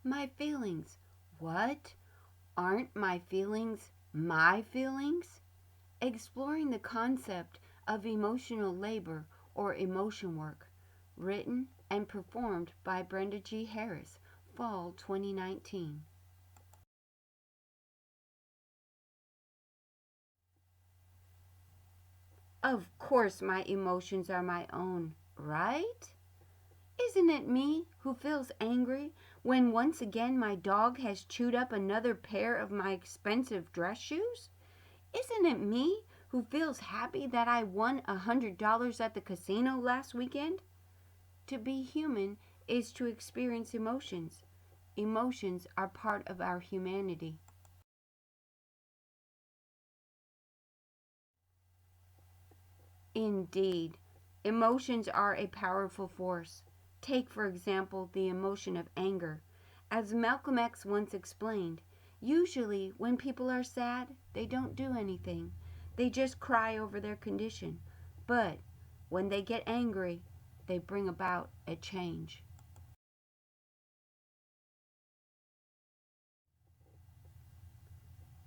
My feelings. What? Aren't my feelings my feelings? Exploring the concept of emotional labor or emotion work. Written and performed by Brenda G. Harris, Fall 2019. Of course, my emotions are my own, right? Isn't it me who feels angry when once again my dog has chewed up another pair of my expensive dress shoes? Isn't it me who feels happy that I won $100 at the casino last weekend? To be human is to experience emotions. Emotions are part of our humanity. Indeed, emotions are a powerful force. Take, for example, the emotion of anger. As Malcolm X once explained, usually when people are sad, they don't do anything. They just cry over their condition. But when they get angry, they bring about a change.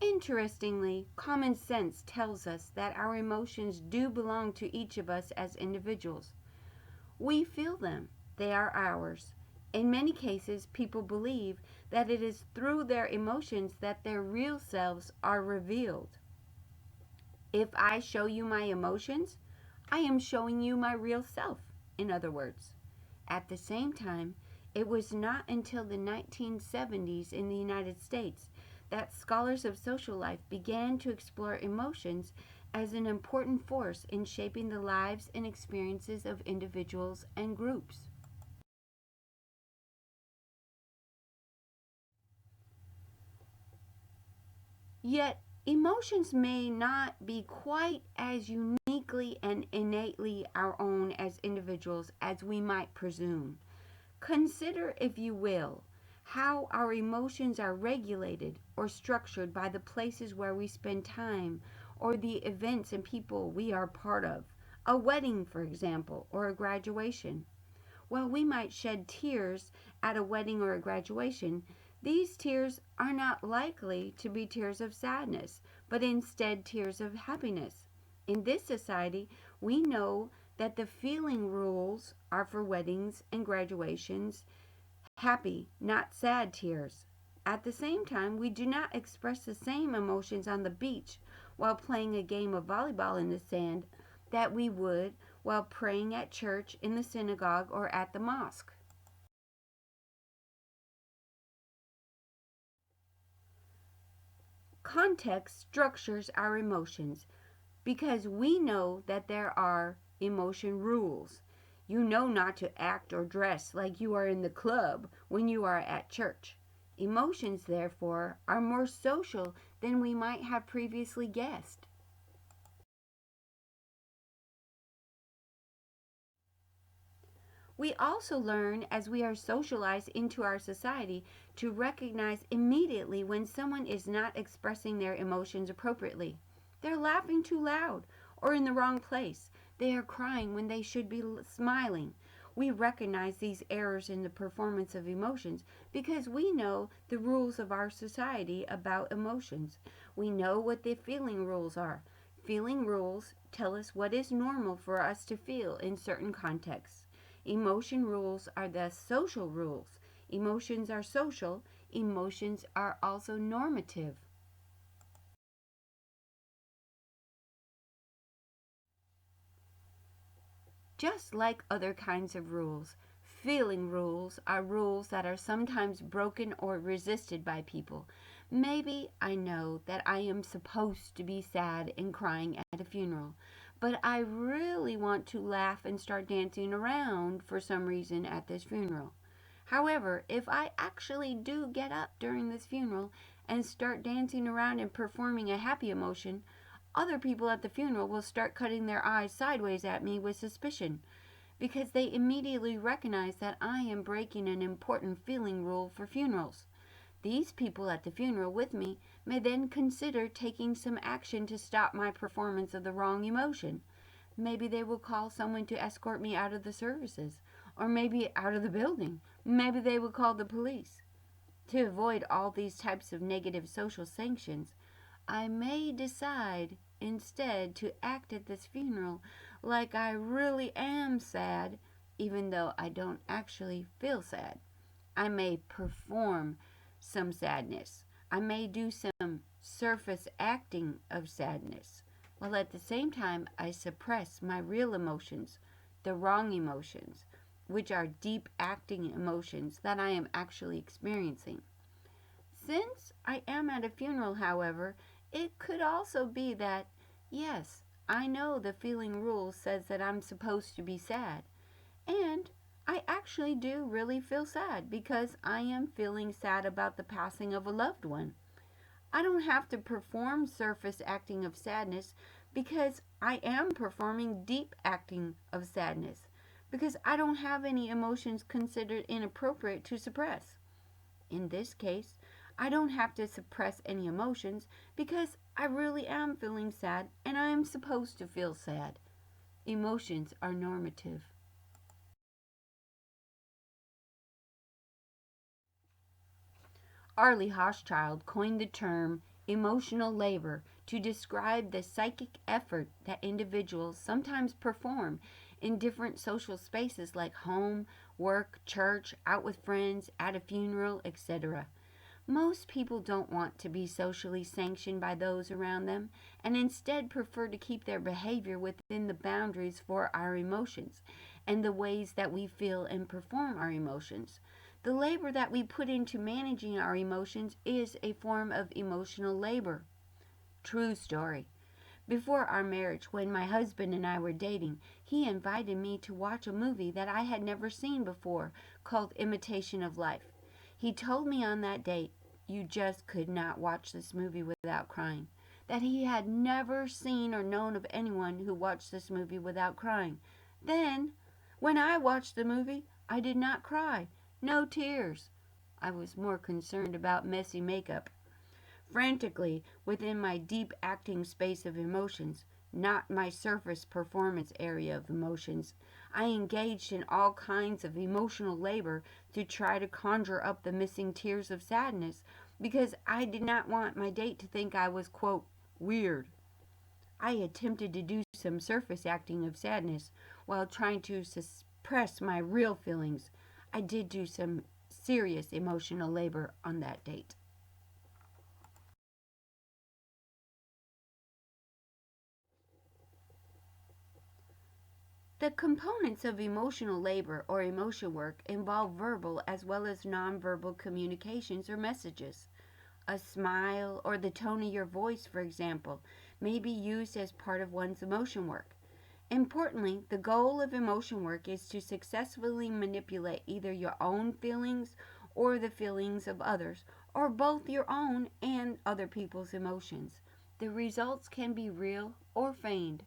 Interestingly, common sense tells us that our emotions do belong to each of us as individuals. We feel them, they are ours. In many cases, people believe that it is through their emotions that their real selves are revealed. If I show you my emotions, I am showing you my real self, in other words. At the same time, it was not until the 1970s in the United States that scholars of social life began to explore emotions as an important force in shaping the lives and experiences of individuals and groups. Yet, emotions may not be quite as uniquely and innately our own as individuals as we might presume. Consider, if you will, how our emotions are regulated or structured by the places where we spend time or the events and people we are part of. A wedding, for example, or a graduation. While we might shed tears at a wedding or a graduation, these tears are not likely to be tears of sadness, but instead tears of happiness. In this society, we know that the feeling rules are for weddings and graduations happy, not sad tears. At the same time, we do not express the same emotions on the beach while playing a game of volleyball in the sand that we would while praying at church, in the synagogue, or at the mosque. Context structures our emotions because we know that there are emotion rules. You know not to act or dress like you are in the club when you are at church. Emotions, therefore, are more social than we might have previously guessed. We also learn as we are socialized into our society to recognize immediately when someone is not expressing their emotions appropriately. They're laughing too loud or in the wrong place. They are crying when they should be smiling. We recognize these errors in the performance of emotions because we know the rules of our society about emotions. We know what the feeling rules are. Feeling rules tell us what is normal for us to feel in certain contexts. Emotion rules are the social rules. Emotions are social. Emotions are also normative. Just like other kinds of rules, feeling rules are rules that are sometimes broken or resisted by people. Maybe I know that I am supposed to be sad and crying at a funeral, but I really want to laugh and start dancing around for some reason at this funeral. However, if I actually do get up during this funeral and start dancing around and performing a happy emotion, other people at the funeral will start cutting their eyes sideways at me with suspicion because they immediately recognize that I am breaking an important feeling rule for funerals. These people at the funeral with me may then consider taking some action to stop my performance of the wrong emotion. Maybe they will call someone to escort me out of the services, or maybe out of the building. Maybe they will call the police. To avoid all these types of negative social sanctions, I may decide instead to act at this funeral like I really am sad, even though I don't actually feel sad. I may perform some sadness. I may do some surface acting of sadness, while at the same time I suppress my real emotions, the wrong emotions, which are deep acting emotions that I am actually experiencing. Since I am at a funeral, however, it could also be that, yes, I know the feeling rule says that I'm supposed to be sad, and I actually do really feel sad because I am feeling sad about the passing of a loved one. I don't have to perform surface acting of sadness because I am performing deep acting of sadness because I don't have any emotions considered inappropriate to suppress. In this case, I don't have to suppress any emotions because I really am feeling sad and I am supposed to feel sad. Emotions are normative. Arlie Hochschild coined the term emotional labor to describe the psychic effort that individuals sometimes perform in different social spaces like home, work, church, out with friends, at a funeral, etc. Most people don't want to be socially sanctioned by those around them and instead prefer to keep their behavior within the boundaries for our emotions and the ways that we feel and perform our emotions. The labor that we put into managing our emotions is a form of emotional labor. True story. Before our marriage, when my husband and I were dating, he invited me to watch a movie that I had never seen before called Imitation of Life. He told me on that date, you just could not watch this movie without crying. That he had never seen or known of anyone who watched this movie without crying. Then, when I watched the movie, I did not cry. No tears. I was more concerned about messy makeup. Frantically, within my deep acting space of emotions, not my surface performance area of emotions, I engaged in all kinds of emotional labor to try to conjure up the missing tears of sadness because I did not want my date to think I was, quote, weird. I attempted to do some surface acting of sadness while trying to suppress my real feelings. I did do some serious emotional labor on that date. The components of emotional labor or emotion work involve verbal as well as nonverbal communications or messages. A smile or the tone of your voice, for example, may be used as part of one's emotion work. Importantly, the goal of emotion work is to successfully manipulate either your own feelings or the feelings of others, or both your own and other people's emotions. The results can be real or feigned.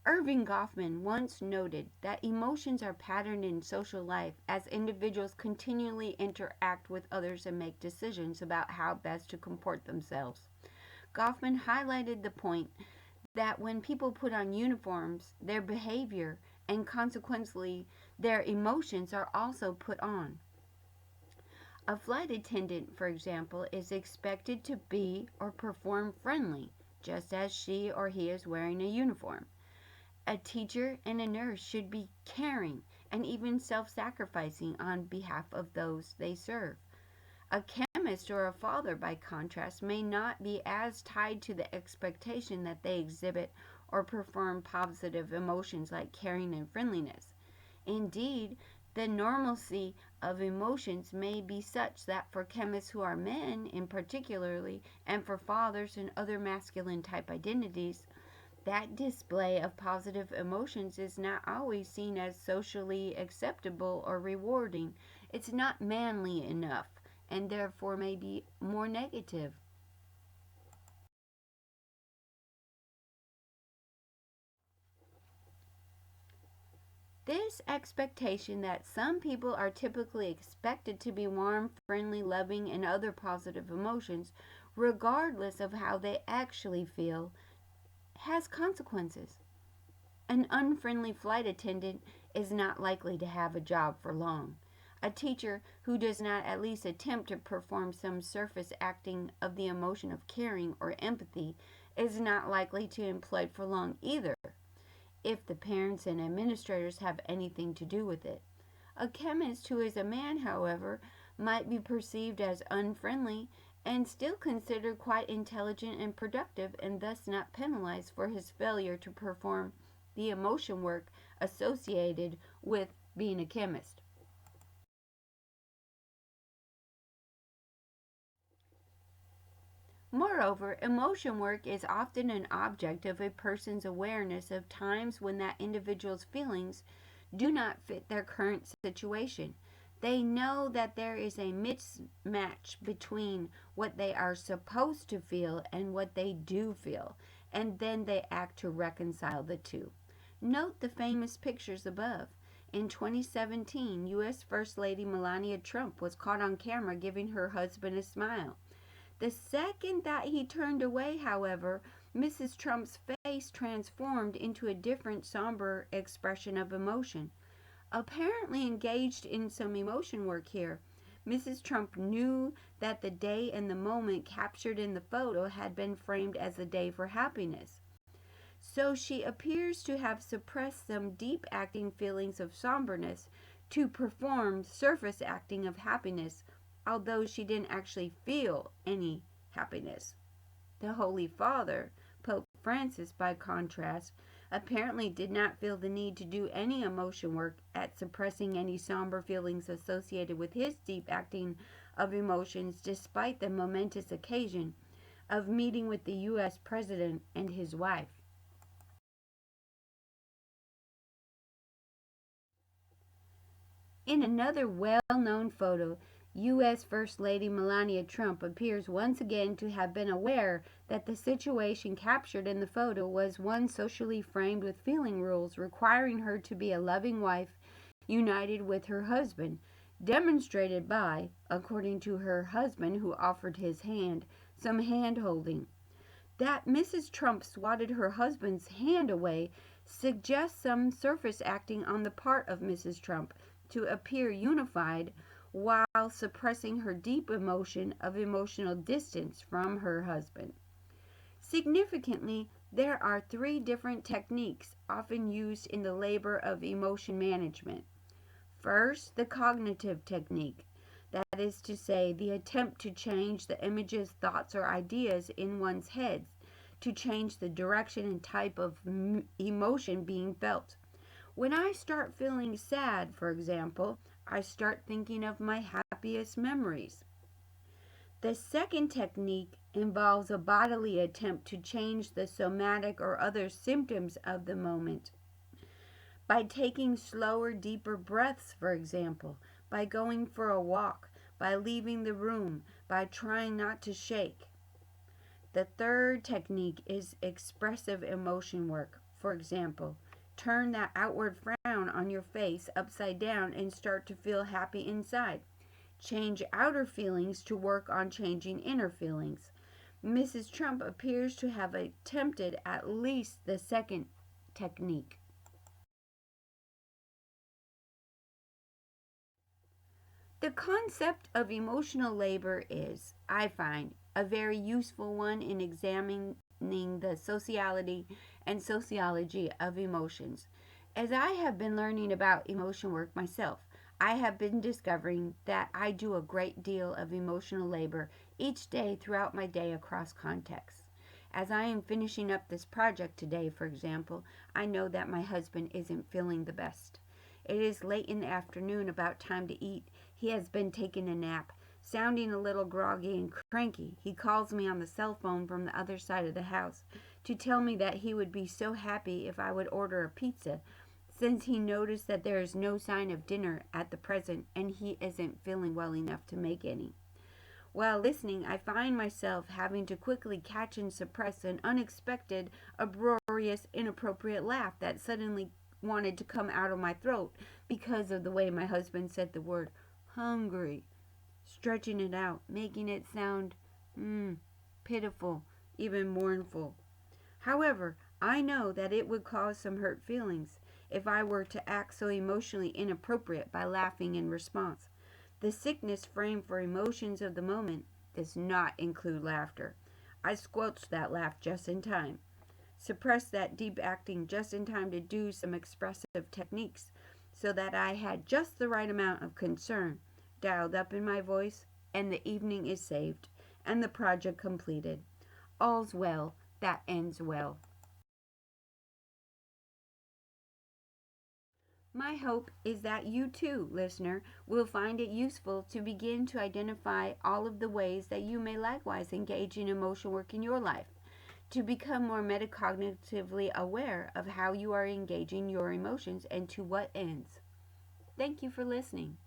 Irving Goffman once noted that emotions are patterned in social life as individuals continually interact with others and make decisions about how best to comport themselves. Goffman highlighted the point that when people put on uniforms, their behavior and consequently their emotions are also put on. A flight attendant, for example, is expected to be or perform friendly, just as she or he is wearing a uniform. A teacher and a nurse should be caring and even self sacrificing on behalf of those they serve. A chemist or a father, by contrast, may not be as tied to the expectation that they exhibit or perform positive emotions like caring and friendliness. Indeed, the normalcy of emotions may be such that for chemists who are men, in particularly, and for fathers and other masculine type identities, that display of positive emotions is not always seen as socially acceptable or rewarding. It's not manly enough and therefore may be more negative. This expectation that some people are typically expected to be warm, friendly, loving, and other positive emotions, regardless of how they actually feel, has consequences. An unfriendly flight attendant is not likely to have a job for long. A teacher who does not at least attempt to perform some surface acting of the emotion of caring or empathy is not likely to be employed for long either, if the parents and administrators have anything to do with it. A chemist who is a man, however, might be perceived as unfriendly and still considered quite intelligent and productive, and thus not penalized for his failure to perform the emotion work associated with being a chemist. Moreover, emotion work is often an object of a person's awareness of times when that individual's feelings do not fit their current situation. They know that there is a mismatch between what they are supposed to feel and what they do feel, and then they act to reconcile the two. Note the famous pictures above. In 2017, U.S. First Lady Melania Trump was caught on camera giving her husband a smile. The second that he turned away, however, Mrs. Trump's face transformed into a different, somber expression of emotion. Apparently engaged in some emotion work here, Mrs. Trump knew that the day and the moment captured in the photo had been framed as a day for happiness. So she appears to have suppressed some deep acting feelings of somberness to perform surface acting of happiness, although she didn't actually feel any happiness. The Holy Father, Pope Francis, by contrast, apparently did not feel the need to do any emotion work at suppressing any somber feelings associated with his deep acting of emotions, despite the momentous occasion of meeting with the U.S. President and his wife. In another well-known photo, U.S. First Lady Melania Trump appears once again to have been aware that the situation captured in the photo was one socially framed with feeling rules requiring her to be a loving wife united with her husband, demonstrated by, according to her husband who offered his hand, some hand-holding. That Mrs. Trump swatted her husband's hand away suggests some surface acting on the part of Mrs. Trump to appear unified while suppressing her deep emotion of emotional distance from her husband. Significantly, there are three different techniques often used in the labor of emotion management. First, the cognitive technique, that is to say, the attempt to change the images, thoughts, or ideas in one's head to change the direction and type of emotion being felt. When I start feeling sad, for example, I start thinking of my happiest memories. The second technique involves a bodily attempt to change the somatic or other symptoms of the moment. By taking slower, deeper breaths, for example, by going for a walk, by leaving the room, by trying not to shake. The third technique is expressive emotion work. For example, turn that outward frown on your face upside down and start to feel happy inside. Change outer feelings to work on changing inner feelings. Mrs. Trump appears to have attempted at least the second technique. The concept of emotional labor is, I find, a very useful one in examining the sociality and sociology of emotions. As I have been learning about emotion work myself, I have been discovering that I do a great deal of emotional labor each day throughout my day across contexts. As I am finishing up this project today, for example, I know that my husband isn't feeling the best. It is late in the afternoon, about time to eat. He has been taking a nap, sounding a little groggy and cranky. He calls me on the cell phone from the other side of the house to tell me that he would be so happy if I would order a pizza, since he noticed that there is no sign of dinner at the present and he isn't feeling well enough to make any. While listening, I find myself having to quickly catch and suppress an unexpected, uproarious, inappropriate laugh that suddenly wanted to come out of my throat because of the way my husband said the word hungry, stretching it out, making it sound pitiful, even mournful. However, I know that it would cause some hurt feelings if I were to act so emotionally inappropriate by laughing in response. The sickness framed for emotions of the moment does not include laughter. I squelched that laugh just in time, suppressed that deep acting just in time to do some expressive techniques so that I had just the right amount of concern dialed up in my voice, and the evening is saved and the project completed. All's well that ends well. My hope is that you too, listener, will find it useful to begin to identify all of the ways that you may likewise engage in emotional work in your life, to become more metacognitively aware of how you are engaging your emotions and to what ends. Thank you for listening.